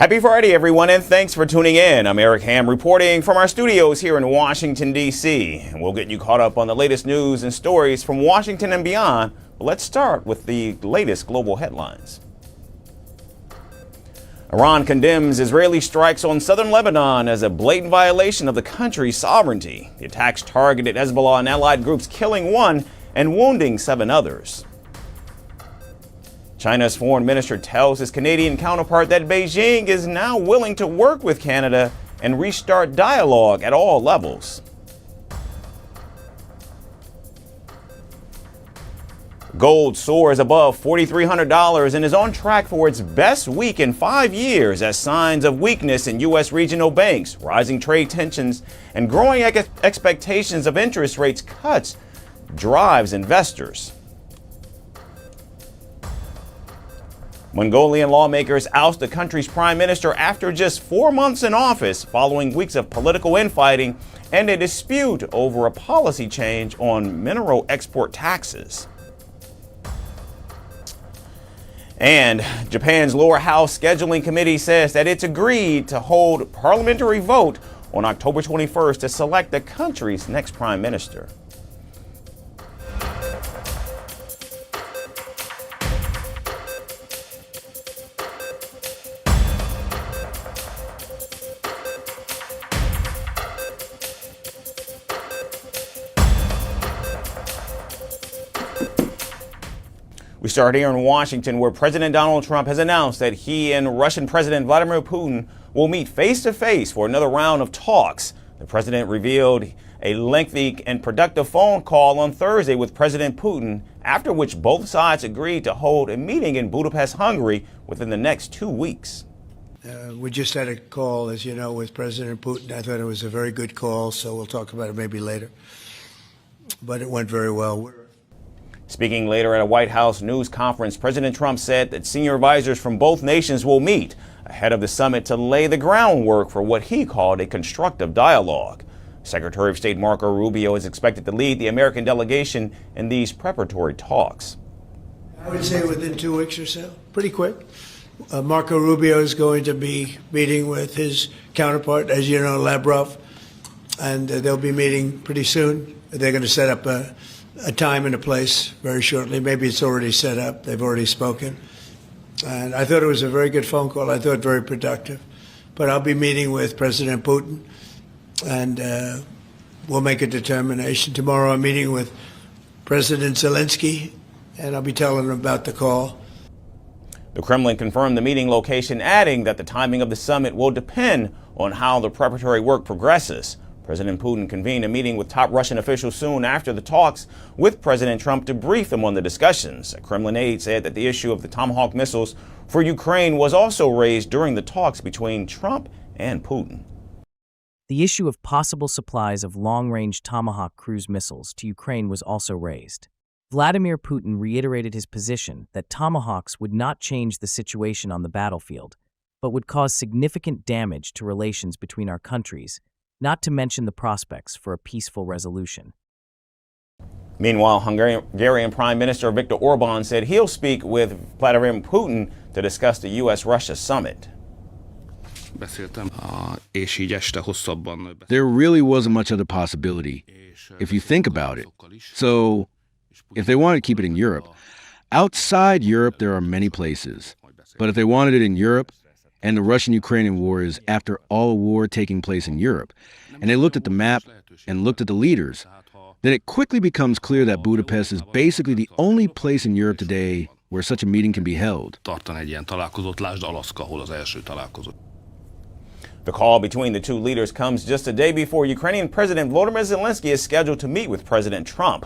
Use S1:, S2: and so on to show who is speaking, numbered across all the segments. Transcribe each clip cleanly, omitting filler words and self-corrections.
S1: Happy Friday, everyone, and thanks for tuning in. I'm Eric Ham reporting from our studios here in Washington, D.C. And we'll get you caught up on the latest news and stories from Washington and beyond. But let's start with the latest global headlines. Iran condemns Israeli strikes on southern Lebanon as a blatant violation of the country's sovereignty. The attacks targeted Hezbollah and allied groups, killing one and wounding 7 others. China's foreign minister tells his Canadian counterpart that Beijing is now willing to work with Canada and restart dialogue at all levels. Gold soars above $4,300 and is on track for its best week in 5 years as signs of weakness in U.S. regional banks, rising trade tensions, and growing expectations of interest rates cuts drives investors. Mongolian lawmakers oust the country's prime minister after just 4 months in office following weeks of political infighting and a dispute over a policy change on mineral export taxes. And Japan's lower house scheduling committee says that it's agreed to hold a parliamentary vote on October 21st to select the country's next prime minister. We start here in Washington, where President Donald Trump has announced that he and Russian President Vladimir Putin will meet face-to-face for another round of talks. The president revealed a lengthy and productive phone call on Thursday with President Putin, after which both sides agreed to hold a meeting in Budapest, Hungary, within the next 2 weeks.
S2: We just had a call, as you know, with President Putin. I thought it was a very good call, so we'll talk about it maybe later. But it went very well.
S1: Speaking later at a White House news conference, President Trump said that senior advisors from both nations will meet ahead of the summit to lay the groundwork for what he called a constructive dialogue. Secretary of State Marco Rubio is expected to lead the American delegation in these preparatory talks.
S2: I would say within 2 weeks or so, pretty quick. Marco Rubio is going to be meeting with his counterpart, as you know, Lavrov, and they'll be meeting pretty soon. They're going to set up a time and a place very shortly. Maybe it's already set up. They've already spoken. And I thought it was a very good phone call. I thought very productive. But I'll be meeting with President Putin, and we'll make a determination. Tomorrow I'm meeting with President Zelensky, and I'll be telling him about the call.
S1: The Kremlin confirmed the meeting location, adding that the timing of the summit will depend on how the preparatory work progresses. President Putin convened a meeting with top Russian officials soon after the talks with President Trump to brief them on the discussions. A Kremlin aide said that the issue of the Tomahawk missiles for Ukraine was also raised during the talks between Trump and Putin.
S3: The issue of possible supplies of long-range Tomahawk cruise missiles to Ukraine was also raised. Vladimir Putin reiterated his position that Tomahawks would not change the situation on the battlefield, but would cause significant damage to relations between our countries, not to mention the prospects for a peaceful resolution.
S1: Meanwhile, Hungarian Prime Minister Viktor Orban said he'll speak with Vladimir Putin to discuss the U.S.-Russia summit.
S4: There really wasn't much other possibility, if you think about it. So, if they wanted to keep it in Europe, outside Europe there are many places. But if they wanted it in Europe, and the Russian-Ukrainian war is after all war taking place in Europe, and they looked at the map and looked at the leaders, then it quickly becomes clear that Budapest is basically the only place in Europe today where such a meeting can be held.
S1: The call between the two leaders comes just a day before Ukrainian President Volodymyr Zelensky is scheduled to meet with President Trump.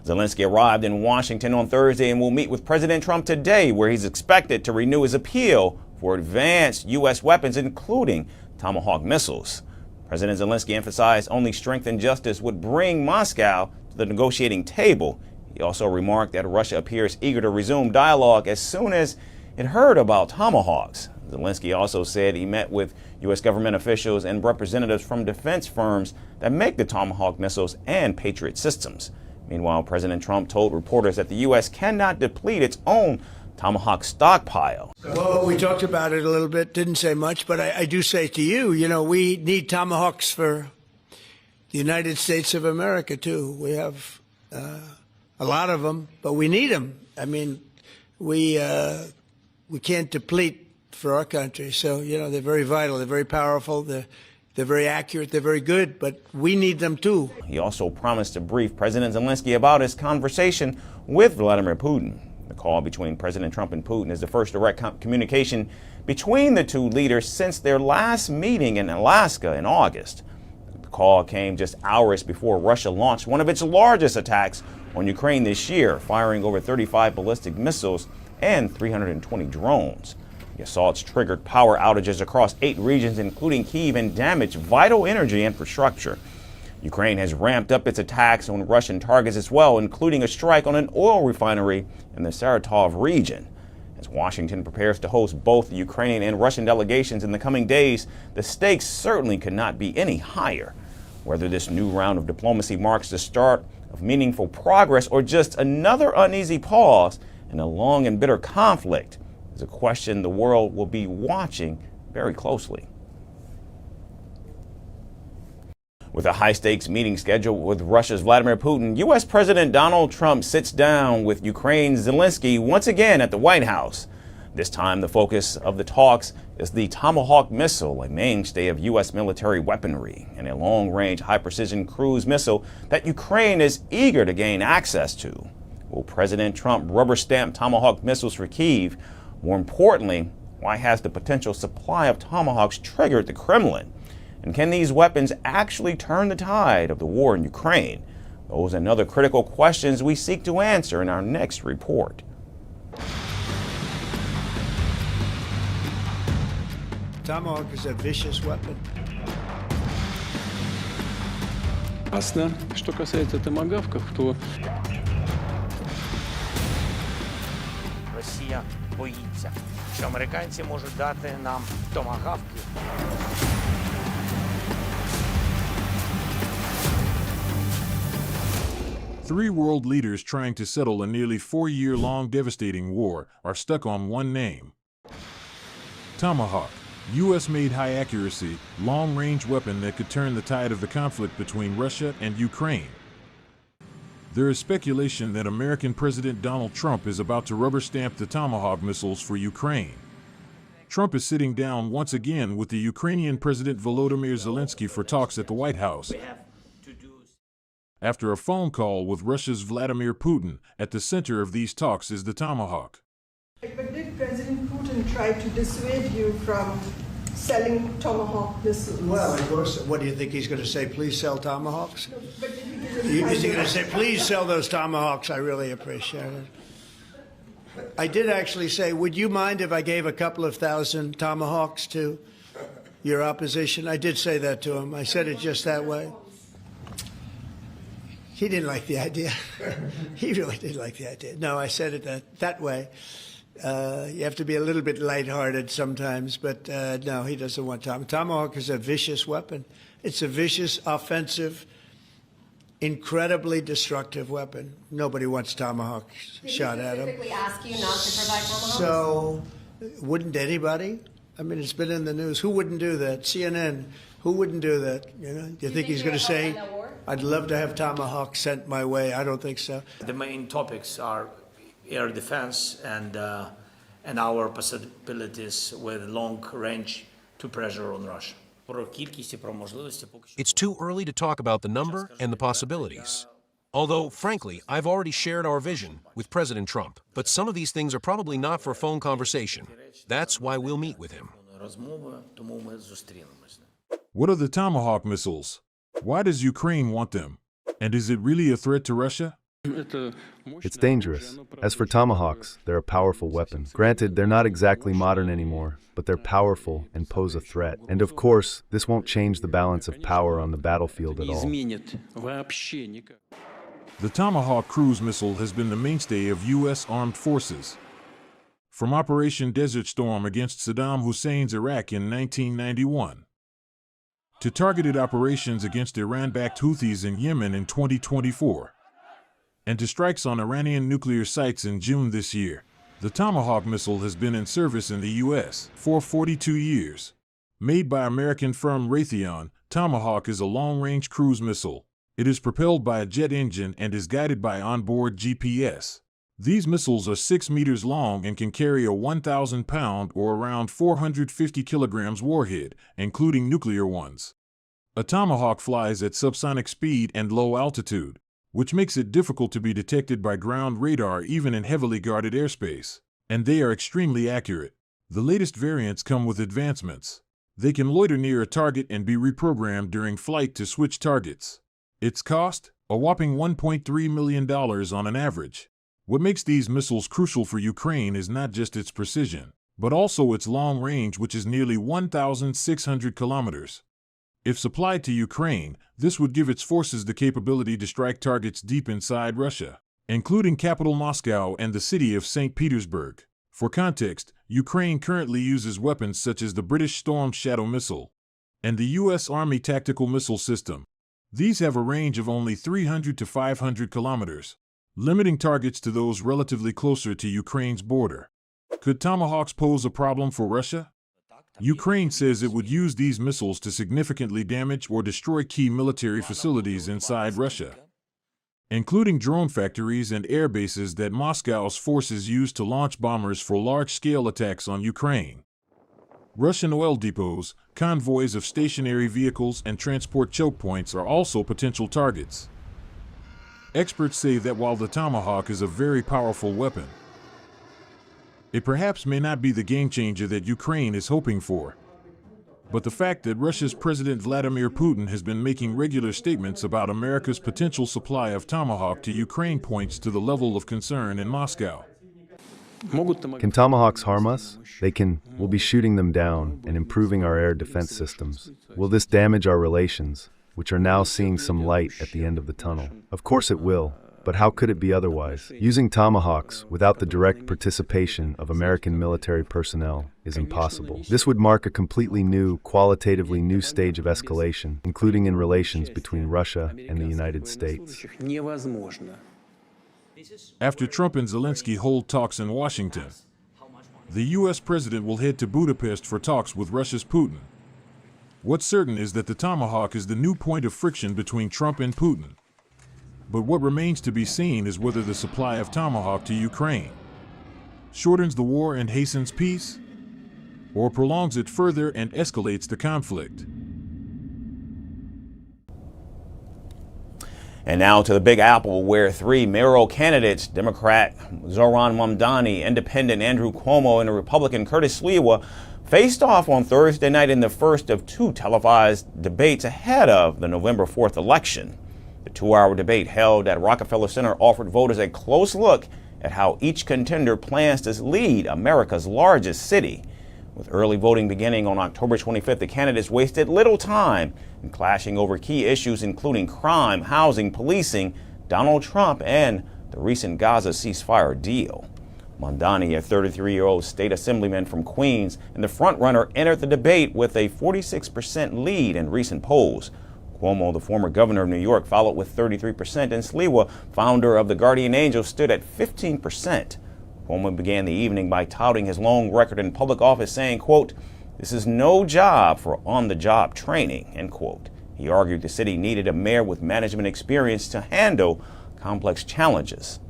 S1: Zelensky arrived in Washington on Thursday and will meet with President Trump today, where he's expected to renew his appeal for advanced U.S. weapons, including Tomahawk missiles. President Zelensky emphasized only strength and justice would bring Moscow to the negotiating table. He also remarked that Russia appears eager to resume dialogue as soon as it heard about Tomahawks. Zelensky also said he met with U.S. government officials and representatives from defense firms that make the Tomahawk missiles and Patriot systems. Meanwhile, President Trump told reporters that the U.S. cannot deplete its own Tomahawk stockpile.
S2: What Well, we talked about it a little bit, didn't say much, but I do say to you, we need Tomahawks for the United States of America, too. We have a lot of them, but we need them. I mean, we can't deplete for our country. So, they're very vital. They're very powerful. They're very accurate. They're very good, but we need them, too.
S1: He also promised to brief President Zelensky about his conversation with Vladimir Putin. The call between President Trump and Putin is the first direct communication between the two leaders since their last meeting in Alaska in August. The call came just hours before Russia launched one of its largest attacks on Ukraine this year, firing over 35 ballistic missiles and 320 drones. The assaults triggered power outages across 8 regions, including Kyiv, and damaged vital energy infrastructure. Ukraine has ramped up its attacks on Russian targets as well, including a strike on an oil refinery in the Saratov region. As Washington prepares to host both the Ukrainian and Russian delegations in the coming days, the stakes certainly could not be any higher. Whether this new round of diplomacy marks the start of meaningful progress or just another uneasy pause in a long and bitter conflict is a question the world will be watching very closely. With a high-stakes meeting scheduled with Russia's Vladimir Putin, U.S. President Donald Trump sits down with Ukraine's Zelensky once again at the White House. This time, the focus of the talks is the Tomahawk missile, a mainstay of U.S. military weaponry, and a long-range, high-precision cruise missile that Ukraine is eager to gain access to. Will President Trump rubber-stamp Tomahawk missiles for Kyiv? More importantly, why has the potential supply of Tomahawks triggered the Kremlin? And can these weapons actually turn the tide of the war in Ukraine? Those and other critical questions we seek to answer in our next report.
S2: Tomahawk is a vicious weapon.
S5: Ясно. Что касается томагавков, то
S6: Росія боїться, що американці можуть дати нам томагавки.
S7: Three world leaders trying to settle a nearly 4-year-long devastating war are stuck on one name. Tomahawk, U.S.-made high-accuracy, long-range weapon that could turn the tide of the conflict between Russia and Ukraine. There is speculation that American President Donald Trump is about to rubber-stamp the Tomahawk missiles for Ukraine. Trump is sitting down once again with the Ukrainian President Volodymyr Zelensky for talks at the White House, after a phone call with Russia's Vladimir Putin. At the center of these talks is the Tomahawk.
S8: But did President Putin try to dissuade you from selling Tomahawk missiles?
S2: Well, of course. What do you think he's going to say? Please sell Tomahawks?
S8: But did he give you
S2: Is he going to say, please sell those Tomahawks? I really appreciate it. I did actually say, would you mind if I gave a couple of thousand Tomahawks to your opposition? I did say that to him. I said it just that way. He didn't like the idea. He really didn't like the idea. No, I said it that way. You have to be a little bit lighthearted sometimes, but no, he doesn't want Tomahawk. Tomahawk is a vicious weapon. It's a vicious, offensive, incredibly destructive weapon. Nobody wants Tomahawk shot at him.
S9: Did he specifically ask you not to provide Tomahawks?
S2: So, wouldn't anybody? I mean, it's been in the news. Who wouldn't do that? CNN. Who wouldn't do that? Do you think he's going to say, I'd love to have Tomahawk sent my way? I don't think so.
S6: The main topics are air defense and our possibilities with long range to pressure on Russia.
S10: It's too early to talk about the number and the possibilities. Although, frankly, I've already shared our vision with President Trump. But some of these things are probably not for phone conversation. That's why we'll meet with him.
S7: What are the Tomahawk missiles? Why does Ukraine want them? And is it really a threat to Russia?
S11: It's dangerous. As for Tomahawks, they're a powerful weapon. Granted, they're not exactly modern anymore, but they're powerful and pose a threat. And of course, this won't change the balance of power on the battlefield at all.
S7: The Tomahawk cruise missile has been the mainstay of U.S. armed forces. From Operation Desert Storm against Saddam Hussein's Iraq in 1991, to targeted operations against Iran-backed Houthis in Yemen in 2024, and to strikes on Iranian nuclear sites in June this year. The Tomahawk missile has been in service in the U.S. for 42 years. Made by American firm Raytheon, Tomahawk is a long-range cruise missile. It is propelled by a jet engine and is guided by onboard GPS. These missiles are 6 meters long and can carry a 1,000-pound or around 450 kilograms warhead, including nuclear ones. A Tomahawk flies at subsonic speed and low altitude, which makes it difficult to be detected by ground radar even in heavily guarded airspace. And they are extremely accurate. The latest variants come with advancements. They can loiter near a target and be reprogrammed during flight to switch targets. Its cost? A whopping $1.3 million on an average. What makes these missiles crucial for Ukraine is not just its precision, but also its long range, which is nearly 1,600 kilometers. If supplied to Ukraine, this would give its forces the capability to strike targets deep inside Russia, including capital Moscow and the city of St. Petersburg. For context, Ukraine currently uses weapons such as the British Storm Shadow missile and the U.S. Army Tactical Missile System. These have a range of only 300 to 500 kilometers, limiting targets to those relatively closer to Ukraine's border. Could Tomahawks pose a problem for Russia? Ukraine says it would use these missiles to significantly damage or destroy key military facilities inside Russia, including drone factories and air bases that Moscow's forces use to launch bombers for large-scale attacks on Ukraine. Russian oil depots, convoys of stationary vehicles, and transport choke points are also potential targets. Experts say that while the Tomahawk is a very powerful weapon, it perhaps may not be the game-changer that Ukraine is hoping for. But the fact that Russia's President Vladimir Putin has been making regular statements about America's potential supply of Tomahawk to Ukraine points to the level of concern in Moscow.
S11: Can Tomahawks harm us? They can. We'll be shooting them down and improving our air defense systems. Will this damage our relations, which are now seeing some light at the end of the tunnel? Of course it will. But how could it be otherwise? Using Tomahawks without the direct participation of American military personnel is impossible. This would mark a completely new, qualitatively new stage of escalation, including in relations between Russia and the United States.
S7: After Trump and Zelensky hold talks in Washington, the U.S. president will head to Budapest for talks with Russia's Putin. What's certain is that the Tomahawk is the new point of friction between Trump and Putin. But what remains to be seen is whether the supply of Tomahawk to Ukraine shortens the war and hastens peace, or prolongs it further and escalates the conflict.
S1: And now to the Big Apple, where 3 mayoral candidates, Democrat Zohran Mamdani, Independent Andrew Cuomo, and Republican Curtis Sliwa, faced off on Thursday night in the first of 2 televised debates ahead of the November 4th election. The 2-hour debate held at Rockefeller Center offered voters a close look at how each contender plans to lead America's largest city. With early voting beginning on October 25th, the candidates wasted little time in clashing over key issues including crime, housing, policing, Donald Trump, and the recent Gaza ceasefire deal. Mamdani, a 33-year-old state assemblyman from Queens and the frontrunner, entered the debate with a 46% lead in recent polls. Cuomo, the former governor of New York, followed with 33%, and Sliwa, founder of the Guardian Angels, stood at 15%. Cuomo began the evening by touting his long record in public office, saying, quote, "This is no job for on-the-job training," end quote. He argued the city needed a mayor with management experience to handle complex challenges.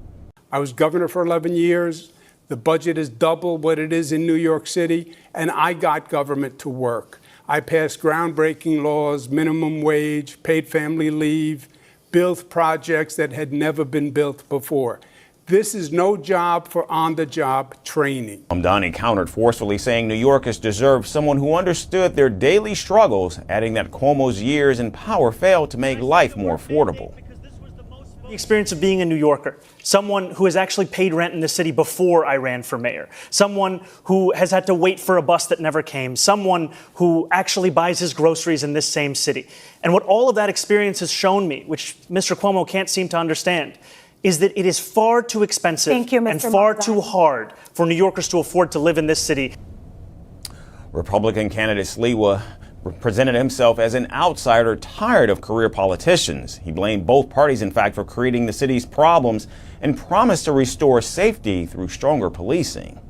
S12: I was governor for 11 years. The budget is double what it is in New York City, and I got government to work. I passed groundbreaking laws, minimum wage, paid family leave, built projects that had never been built before. This is no job for on-the-job training.
S1: Mamdani countered forcefully, saying New Yorkers deserve someone who understood their daily struggles, adding that Cuomo's years in power failed to make life more affordable.
S13: The experience of being a New Yorker, someone who has actually paid rent in the city before I ran for mayor, someone who has had to wait for a bus that never came, someone who actually buys his groceries in this same city. And what all of that experience has shown me, which Mr. Cuomo can't seem to understand, is that it is far too expensive and far too hard for New Yorkers to afford to live in this city.
S1: Republican candidate Sliwa presented himself as an outsider tired of career politicians. He blamed both parties, in fact, for creating the city's problems and promised to restore safety through stronger policing.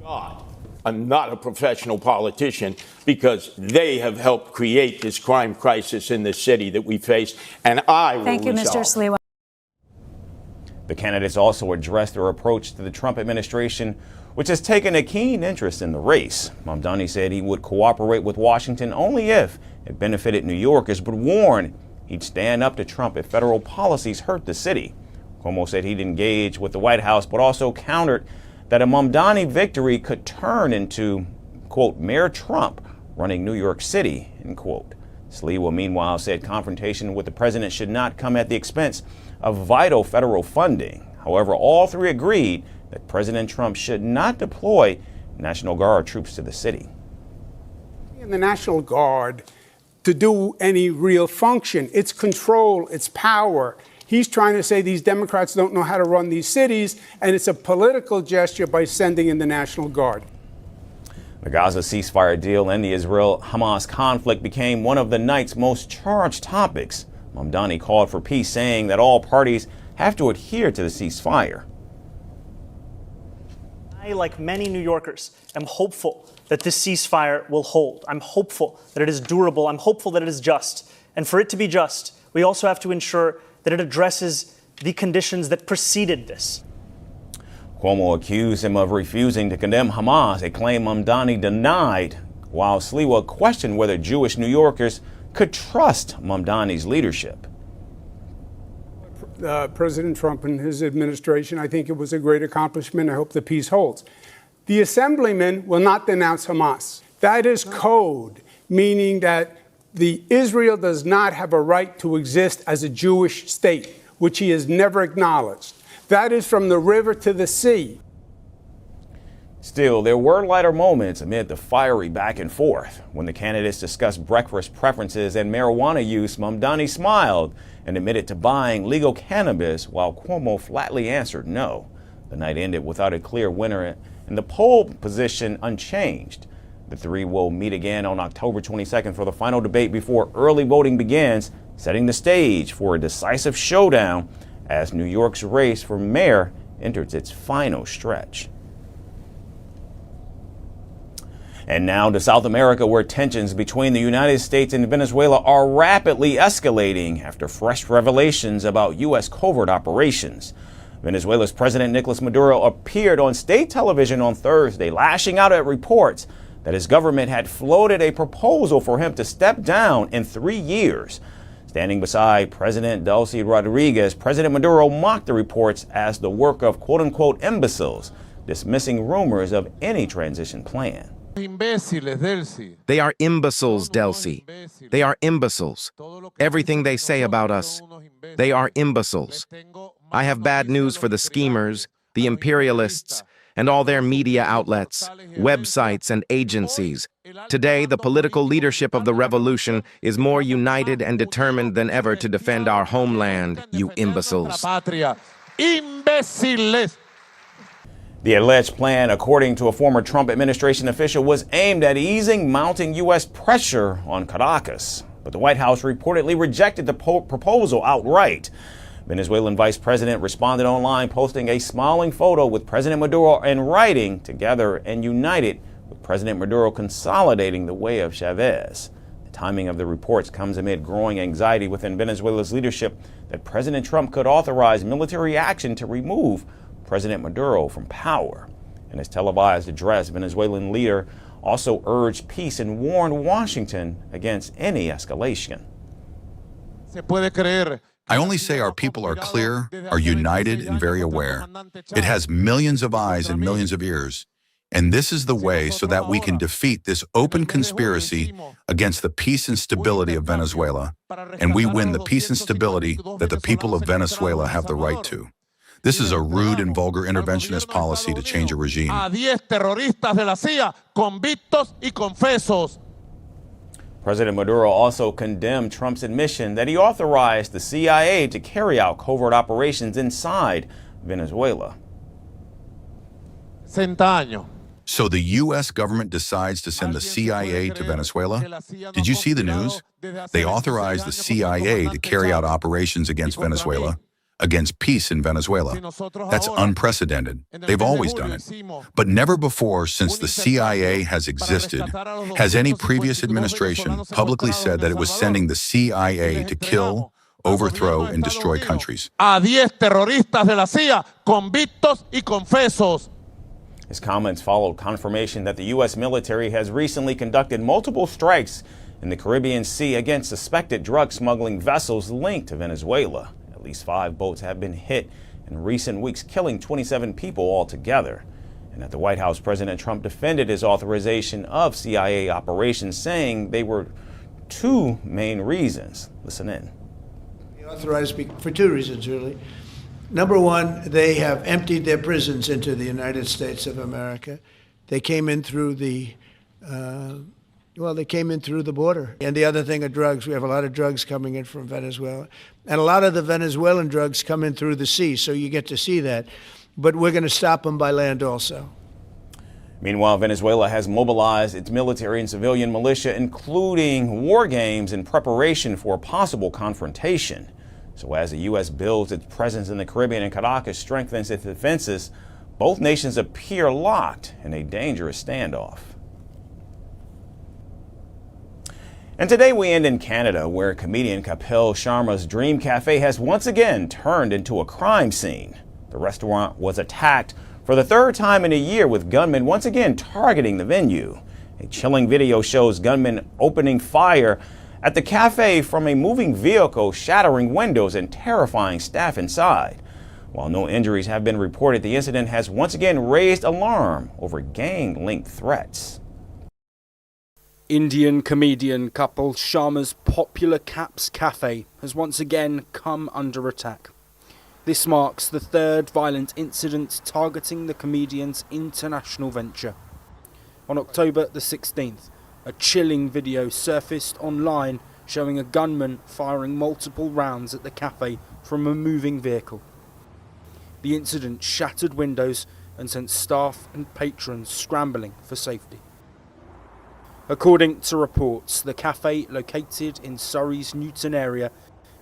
S14: God, I'm not a professional politician because they have helped create this crime crisis in the city that we face, and I will
S15: Thank you,
S14: resolve.
S15: Mr. Sliwa.
S1: The candidates also addressed their approach to the Trump administration, which has taken a keen interest in the race. Mamdani said he would cooperate with Washington only if it benefited New Yorkers, but warned he'd stand up to Trump if federal policies hurt the city. Cuomo said he'd engage with the White House, but also countered that a Mamdani victory could turn into, quote, Mayor Trump running New York City, end quote. Sliwa, meanwhile, said confrontation with the president should not come at the expense of vital federal funding. However, all three agreed that President Trump should not deploy National Guard troops to the city.
S12: In the National Guard to do any real function, it's control, it's power. He's trying to say these Democrats don't know how to run these cities, and it's a political gesture by sending in the National Guard.
S1: The Gaza ceasefire deal and the Israel-Hamas conflict became one of the night's most charged topics. Mamdani called for peace, saying that all parties have to adhere to the ceasefire.
S13: I, like many New Yorkers, am hopeful that this ceasefire will hold. I'm hopeful that it is durable. I'm hopeful that it is just. And for it to be just, we also have to ensure that it addresses the conditions that preceded this.
S1: Cuomo accused him of refusing to condemn Hamas, a claim Mamdani denied, while Sliwa questioned whether Jewish New Yorkers could trust Mamdani's leadership.
S12: President Trump and his administration, I think it was a great accomplishment. I hope the peace holds. The assemblyman will not denounce Hamas. That is code, meaning that Israel does not have a right to exist as a Jewish state, which he has never acknowledged. That is from the river to the sea.
S1: Still, there were lighter moments amid the fiery back and forth. When the candidates discussed breakfast preferences and marijuana use, Mamdani smiled and admitted to buying legal cannabis, while Cuomo flatly answered no. The night ended without a clear winner and the poll position unchanged. The three will meet again on October 22nd for the final debate before early voting begins, setting the stage for a decisive showdown as New York's race for mayor enters its final stretch. And now to South America, where tensions between the United States and Venezuela are rapidly escalating after fresh revelations about U.S. covert operations. Venezuela's President Nicolas Maduro appeared on state television on Thursday, lashing out at reports that his government had floated a proposal for him to step down in 3 years. Standing beside President Delcy Rodriguez, President Maduro mocked the reports as the work of quote-unquote imbeciles, dismissing rumors of any transition plan.
S16: They are imbeciles, Delcy. They are imbeciles. Everything they say about us, they are imbeciles. I have bad news for the schemers, the imperialists, and all their media outlets, websites, and agencies. Today, the political leadership of the revolution is more united and determined than ever to defend our homeland, you imbeciles.
S1: The alleged plan, according to a former Trump administration official, was aimed at easing mounting U.S. pressure on Caracas. But the White House reportedly rejected the proposal outright. Venezuelan Vice President responded online, posting a smiling photo with President Maduro and writing, "Together and united," with President Maduro consolidating the way of Chavez. The timing of the reports comes amid growing anxiety within Venezuela's leadership that President Trump could authorize military action to remove President Maduro from power. In his televised address, Venezuelan leader also urged peace and warned Washington against any escalation.
S17: I only say our people are clear, are united, and very aware. It has millions of eyes and millions of ears. And this is the way so that we can defeat this open conspiracy against the peace and stability of Venezuela. And we win the peace and stability that the people of Venezuela have the right to. This is a rude and vulgar interventionist policy to change a regime.
S1: President Maduro also condemned Trump's admission that he authorized the CIA to carry out covert operations inside Venezuela.
S17: So the U.S. government decides to send the CIA to Venezuela? Did you see the news? They authorized the CIA to carry out operations against Venezuela, against peace in Venezuela. That's unprecedented. They've always done it. But never before since the CIA has existed has any previous administration publicly said that it was sending the CIA to kill, overthrow, and destroy countries.
S15: A 10 terroristas de la CIA, convictos y confesos.
S1: His comments followed confirmation that the U.S. military has recently conducted multiple strikes in the Caribbean Sea against suspected drug smuggling vessels linked to Venezuela. At least 5 boats have been hit in recent weeks, killing 27 people altogether. And at the White House, President Trump defended his authorization of CIA operations, saying they were 2 main reasons. Listen in.
S2: He authorized for 2 reasons, really. Number one, they have emptied their prisons into the United States of America. They came in through the, they came in through the border. And the other thing are drugs. We have a lot of drugs coming in from Venezuela. And a lot of the Venezuelan drugs come in through the sea, so you get to see that. But we're going to stop them by land also.
S1: Meanwhile, Venezuela has mobilized its military and civilian militia, including war games, in preparation for a possible confrontation. So as the U.S. builds its presence in the Caribbean and Caracas strengthens its defenses, both nations appear locked in a dangerous standoff. And today we end in Canada, where comedian Kapil Sharma's Dream Cafe has once again turned into a crime scene. The restaurant was attacked for the 3rd time in a year, with gunmen once again targeting the venue. A chilling video shows gunmen opening fire at the cafe from a moving vehicle, shattering windows and terrifying staff inside. While no injuries have been reported, the incident has once again raised alarm over gang-linked threats.
S18: Indian comedian Kapil Sharma's popular Caps Cafe has once again come under attack. This marks the 3rd violent incident targeting the comedian's international venture. On October the 16th, a chilling video surfaced online showing a gunman firing multiple rounds at the cafe from a moving vehicle. The incident shattered windows and sent staff and patrons scrambling for safety. According to reports, the cafe, located in Surrey's Newton area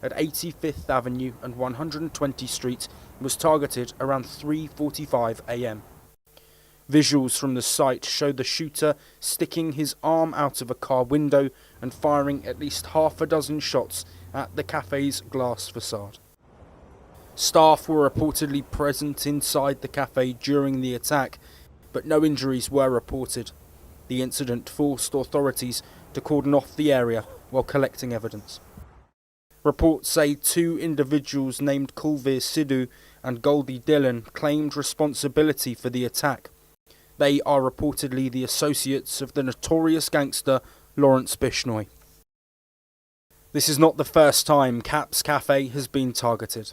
S18: at 85th Avenue and 120th Street, was targeted around 3:45 a.m. Visuals from the site show the shooter sticking his arm out of a car window and firing at least half a dozen shots at the cafe's glass facade. Staff were reportedly present inside the cafe during the attack, but no injuries were reported. The incident forced authorities to cordon off the area while collecting evidence. Reports say 2 individuals named Kulveer Sidhu and Goldie Dillon claimed responsibility for the attack. They are reportedly the associates of the notorious gangster Lawrence Bishnoi. This is not the first time Caps Cafe has been targeted.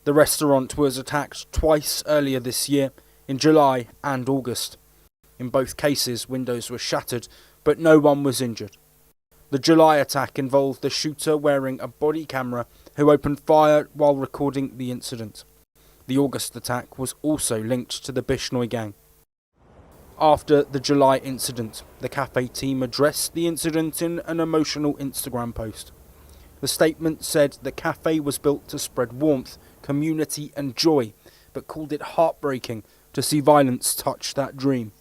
S18: The restaurant was attacked twice earlier this year, in July and August. In both cases, windows were shattered, but no one was injured. The July attack involved the shooter wearing a body camera who opened fire while recording the incident. The August attack was also linked to the Bishnoi gang. After the July incident, the cafe team addressed the incident in an emotional Instagram post. The statement said the cafe was built to spread warmth, community and joy, but called it heartbreaking to see violence touch that dream.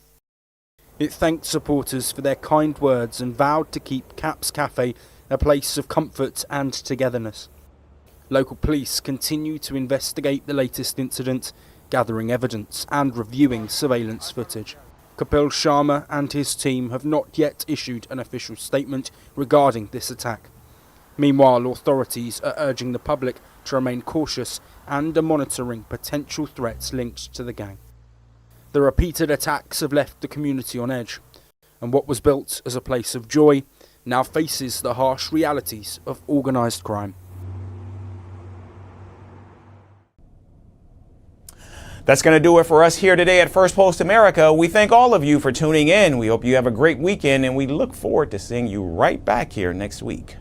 S18: It thanked supporters for their kind words and vowed to keep Caps Cafe a place of comfort and togetherness. Local police continue to investigate the latest incident, gathering evidence and reviewing surveillance footage. Kapil Sharma and his team have not yet issued an official statement regarding this attack. Meanwhile, authorities are urging the public to remain cautious and are monitoring potential threats linked to the gang. The repeated attacks have left the community on edge, and what was built as a place of joy now faces the harsh realities of organised crime.
S1: That's going to do it for us here today at First Post America. We thank all of you for tuning in. We hope you have a great weekend, and we look forward to seeing you right back here next week.